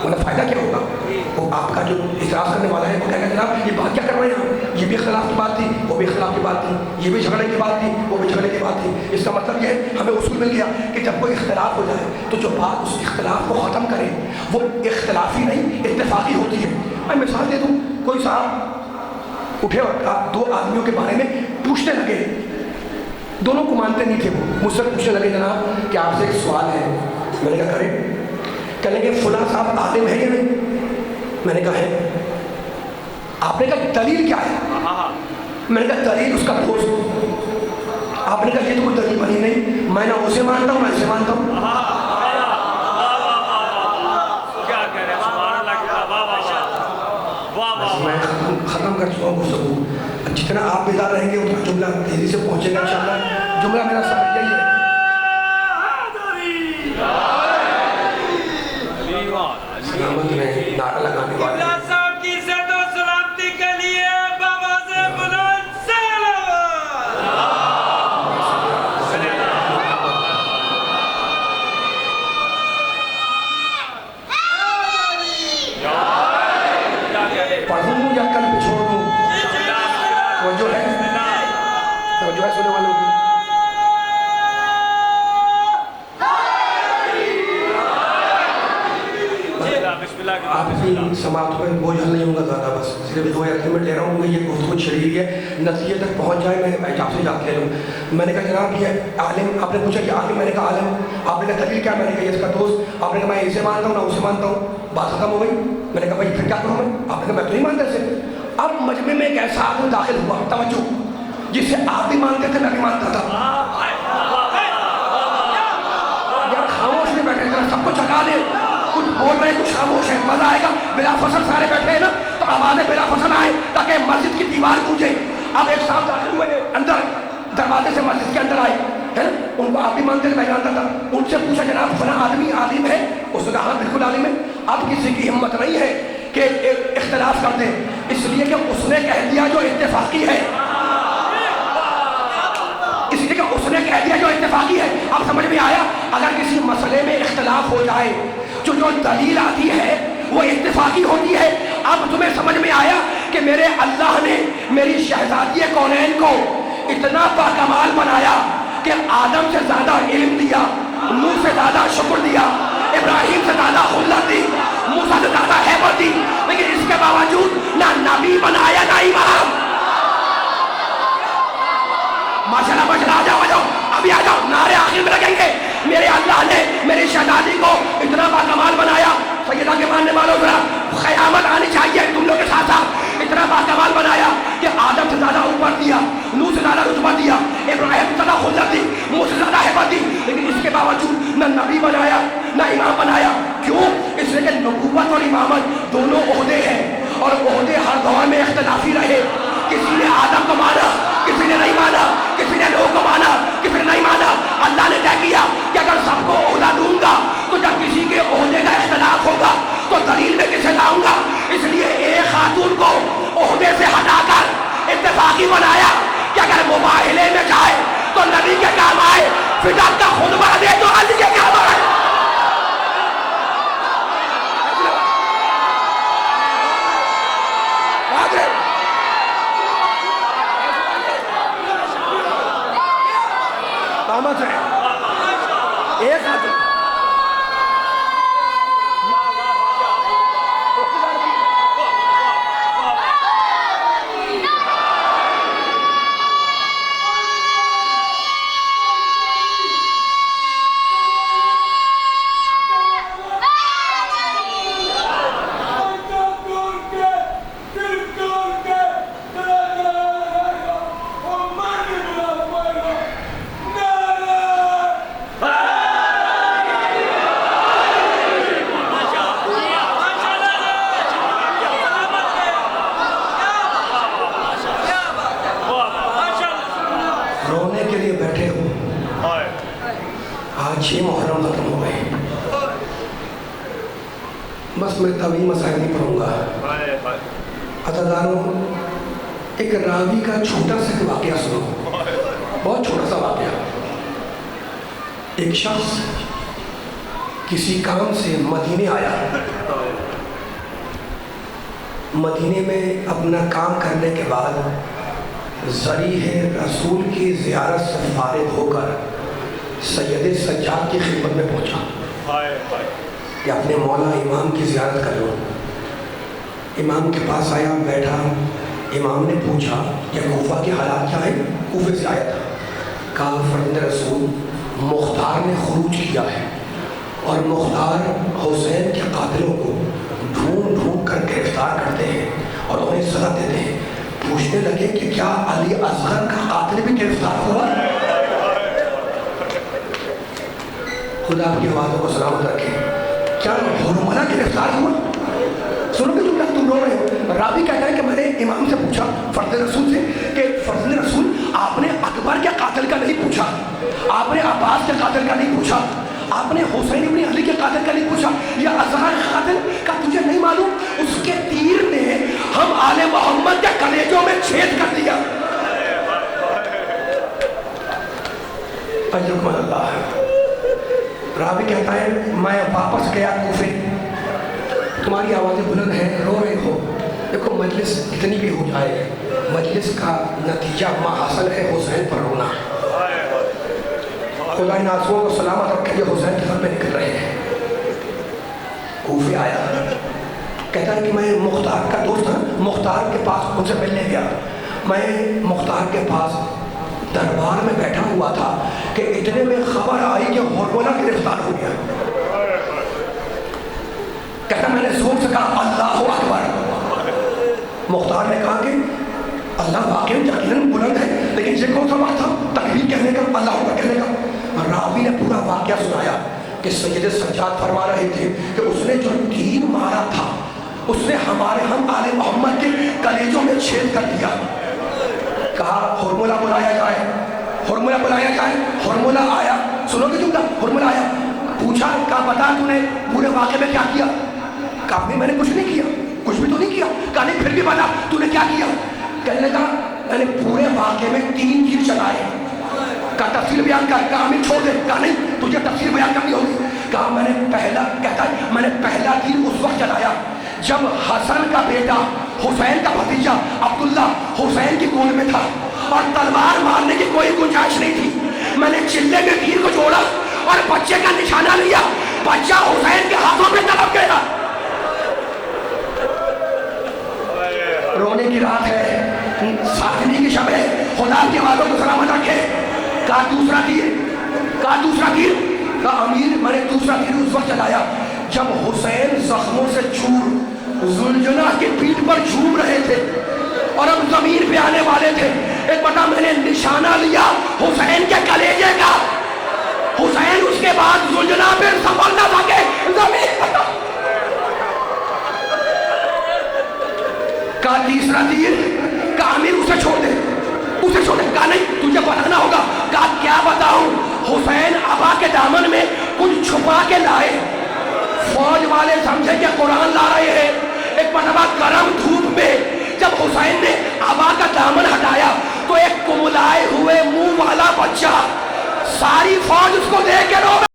ورنہ فائدہ کیا ہوگا؟ وہ آپ کا جو اعتراض کرنے والا ہے وہ کہے گا جناب یہ بات کیا کر رہے ہیں، یہ بھی اختلاف کی بات تھی، وہ بھی اختلاف کی بات تھی، یہ بھی جھگڑے کی بات تھی، وہ بھی جھگڑے کی بات تھی۔ اس کا مطلب یہ ہے ہمیں اصول مل گیا کہ جب کوئی اختلاف ہو جائے تو جو بات اس اختلاف کو ختم کرے وہ اختلافی نہیں اتفاقی ہوتی ہے۔ میں مثال دے دوں، کوئی صاحب اٹھے اور دو آدمیوں کے بارے میں پوچھنے لگے، دونوں کو مانتے نہیں تھے، وہ مجھ سے پوچھنے لگے جناب کہ آپ سے ایک سوال ہے۔ میں نے کہا کریں، کہنے کہ فلاں صاحب عالم ہے یا نہیں؟ میں نے کہا ہے۔ آپ نے کہا دلیل کیا ہے؟ میں نے کہا دلیل اس کا دوست۔ آپ نے کہا یہ تو کوئی دلیل بنی نہیں، میں نہ اسے مانتا ہوں نہ اسے مانتا ہوں۔ میں ختم کر چکا ہوں گفتگو، جتنا آپ بیدار رہیں گے اتنا جملہ تیزی سے پہنچے گا انشاءاللہ۔ جملہ میرا سب یہی ہے، سلامت میں نعرہ لگانے والے پڑھوں یا کل پہ چھوڑ دوں؟ توجہ ہے سنے والوں کی؟ آپ کی سماعت پر بوجھل نہیں ہوں گا زیادہ، بس صرف 2 منٹ لے رہا ہوں کہ یہ گفتگو چھڑی ہوئی ہے، نتیجے تک پہنچ جائے، میں آپ سے اجازت لے لوں۔ میں نے کہا جناب یہ عالم، آپ نے پوچھا کہ عالم، میں نے کہا عالم، آپ نے کہا دلیل کیا؟ میں نے کہا یہ اس کا دوست۔ آپ نے کہا میں اسے مانتا ہوں نہ اسے مانتا ہوں، بات ختم ہو گئی۔ میں نے کہا بھائی پھر کیا کروں میں؟ آپ نے کہا میں تو نہیں مانتا اسے۔ اب مجمع میں ایک ایسا آدمی داخل ہوا، توجہ، جسے آپ بھی مانتے تھے میں بھی مانتا تھا۔ یار خاموش نہیں بیٹھے، ذرا سب کو جگا دے، کچھ بول رہے ہیں کچھ خاموش ہے، مزہ آئے گا۔ بلا فصل سارے بیٹھے ہیں نا تو آوازیں بلا فصل آئے تاکہ مسجد کی دیوار گونجے۔ اب ایک صاحب داخل ہوئے اندر، دروازے سے مسجد کے اندر آئے، ہے نا، ان کو آپ بھی مانتے تھے میں جانتا تھا۔ ان سے پوچھا جناب فلاں آدمی عالم ہے؟ اس نے کہا ہاں بالکل عالم ہے۔ اب کسی کی ہمت نہیں ہے کہ اختلاف کر دیں، اس لیے کہ اس نے کہہ دیا جو اتفاقی ہے، اس لیے کہ اس نے کہہ دیا جو اتفاقی ہے۔ اب سمجھ میں آیا، اگر کسی مسئلے میں اختلاف ہو جائے جو دلیل آتی ہے وہ اتفاقی ہوتی ہے۔ اب تمہیں سمجھ میں آیا کہ میرے اللہ نے میری شہزادی کونین کو اتنا باکمال بنایا کہ آدم سے زیادہ علم دیا، نوح سے زیادہ شکر دیا، ابراہیم سے زیادہ خلت دی، موسیٰ سے زیادہ ہیبت دی، لیکن اس کے باوجود نہ نبی بنایا نہ امام۔ ماشاءاللہ ماشاءاللہ، آ جاؤ ابھی آ جاؤ، نعرے آخر میں لگیں گے۔ میرے اللہ نے میری شہزادی کو اتنا باکمال بنایا، سیدہ کے ماننے والوں ذرا قیامت آنی چاہیے تم لوگ کے ساتھ ساتھ، اتنا باکمال بنایا کہ آدم سے زیادہ اوپر دیا، نوح سے زیادہ رتبہ دیا، ابراہیم سے زیادہ خلت دی، موسیٰ سے زیادہ ہیبت دی، لیکن اس کے باوجود نہ نبی بنایا نہ امام بنایا۔ کیوں؟ اس لیے کہ نبوت اور امامت دونوں عہدے ہیں، اور عہدے ہر دور میں اختلافی رہے۔ کسی نے آدم کو مانا، کسی نے نہیں مانا، کسی نے نوح کو مانا، کسی نے نہیں مانا۔ اللہ نے طے کیا کہ اگر سب کو عہدہ دوں گا تو جب کسی کے عہدے کا اختلاف ہوگا تو دلیل میں کسے لاؤں گا؟ اس لیے ایک خاتون کو عہدے سے ہٹا کر اتفاقی بنایا کہ اگر مباہلے میں جائے تو نبی کے کام آئے، فدا کا خطبہ دے تو علی کے کام آئے۔ ایک آدمی آج یہ محرم ختم ہو گئے، بس میں طویل مسائل نہیں پڑھوں گا۔ عزاداروں، ایک راوی کا چھوٹا سا واقعہ سنو، بہت چھوٹا سا واقعہ۔ ایک شخص کسی کام سے مدینے آیا، مدینے میں اپنا کام کرنے کے بعد ذریح رسول کی زیارت سے فارغ ہو کر سید سجاد کی خدمت میں پہنچا کہ اپنے مولا امام کی زیارت کر لو۔ امام کے پاس آیا، بیٹھا، امام نے پوچھا کہ کوفہ کے حالات کیا ہیں؟ کوفے سے آیا تھا۔ کہا فرزند رسول مختار نے خروج کیا ہے اور مختار حسین کے قاتلوں کو ڈھونڈ ڈھونڈ کر گرفتار کرتے ہیں اور انہیں سزا دیتے ہیں۔ پوچھنے لگے کہ کیا علی اصغر کا قاتل بھی گرفتار ہوا؟ خدا آپ کی آوازوں کو سلامت رکھے۔ کیا حرملہ گرفتار ہوا؟ سنو کہ تم رو رہے ہو۔ راوی کہتا ہے کہ میں نے امام سے پوچھا، فرزند رسول سے، کہ فرزند رسول آپ نے اکبر کے قاتل کا نہیں پوچھا، آپ نے عباس کے قاتل کا نہیں پوچھا، آپ نے حسین ابن علی کے قاتل کا نہیں پوچھا، یا اصغر قاتل کا تجھے نہیں معلوم؟ اس کے تیر نے ہم آل محمد کے کلیجوں میں چھید کر دیا۔ اجرکم اللہ۔ راوی کہتا ہے میں واپس گیا کوفے، تمہاری آوازیں بلند ہیں، رو رہے ہو۔ دیکھو مجلس اتنی بھی ہو جائے، مجلس کا نتیجہ ما حاصل ہے حسین پر رونا۔ خدا ان آنسوؤں کو سلامت رکھے جو حسین کے گھر میں نکل رہے ہیں۔ کوفے آیا، کہتا ہے کہ میں مختار کا دوست ہوں، مختار کے پاس ان سے ملنے گیا۔ میں مختار کے پاس دربار میں بیٹھا ہوا تھا کہ اتنے میں خبر آئی کہ حرملہ گرفتار ہو گیا۔ کہتا میں نے زور سے کہا اللہ اکبر۔ مختار نے کہا کہ اللہ واقعی یقیناً بلند ہے، لیکن یہ کون سا وقت تھا تکبیر کہنے کا، اللہ اکبر کہنے کا؟ راوی نے پورا واقعہ سنایا کہ سید سجاد فرما رہے تھے کہ اس نے جو تیر مارا تھا اس نے ہمارے ہم آل محمد کے کلیجوں میں چھید کر دیا۔ کہا حرملہ بلایا جائے، حرملہ بلایا جائے۔ حرملہ آیا، سنو گے جملہ؟ حرملہ آیا، پوچھا کہا بتا تو نے پورے واقعے میں کیا کیا؟ کہا میں نے کچھ نہیں کیا، کچھ بھی تو نہیں کیا۔ کہا نہیں پھر بھی بتا تو نے کیا کیا؟ کہنے لگا میں نے پورے واقعے میں 3 تیر چلائے۔ کہا تفصیل بیان کر؟ کہا امین چھوڑ دے۔ کہا نہیں تجھے تفصیل بیان کرنی ہوگی۔ کہا میں نے پہلا تیر اس وقت چلایا جب حسن کا بیٹا حسین کا بھتیجا عبداللہ حسین کی گود میں تھا اور تلوار مارنے کی کوئی گنجائش نہیں تھی۔ میں نے چلے میں تیر کو جوڑا اور بچے کا نشانہ لیا، بچہ حسین کے ہاتھوں میں تڑپ گیا۔ رونے کی رات ہے، ساتویں کی شب ہے، خدا کی آوازوں کو سلامت رکھے۔ کہا دوسرا تیر، کہا دوسرا تیر؟ کہا امیر میں نے دوسرا تیر اس وقت چلایا جب حسین زخموں سے چور زلجنہ کی پیٹھ پر جھوم رہے تھے اور اب زمین پہ آنے والے تھے۔ ایک بتا میں نے نشانہ لیا حسین کے کلیجے کا، حسین اس کے بعد زلجنہ پہ سفر نہ سکے زمین پر۔ کہا تیسرا تیر؟ کہا امیر اسے چھوڑ دے، اسے چھوڑ دے۔ کہا نہیں تجھے بتانا ہوگا۔ کہا کیا بتاؤں؟ حسین عبا کے دامن میں کچھ چھپا کے لائے، فوج والے سمجھے کہ قرآن لا رہے ہیں۔ ایک مرتبہ گرم دھوپ میں جب حسین نے عبا کا دامن ہٹایا تو ایک کملائے ہوئے منہ والا بچہ، ساری فوج اس کو دیکھ کے رو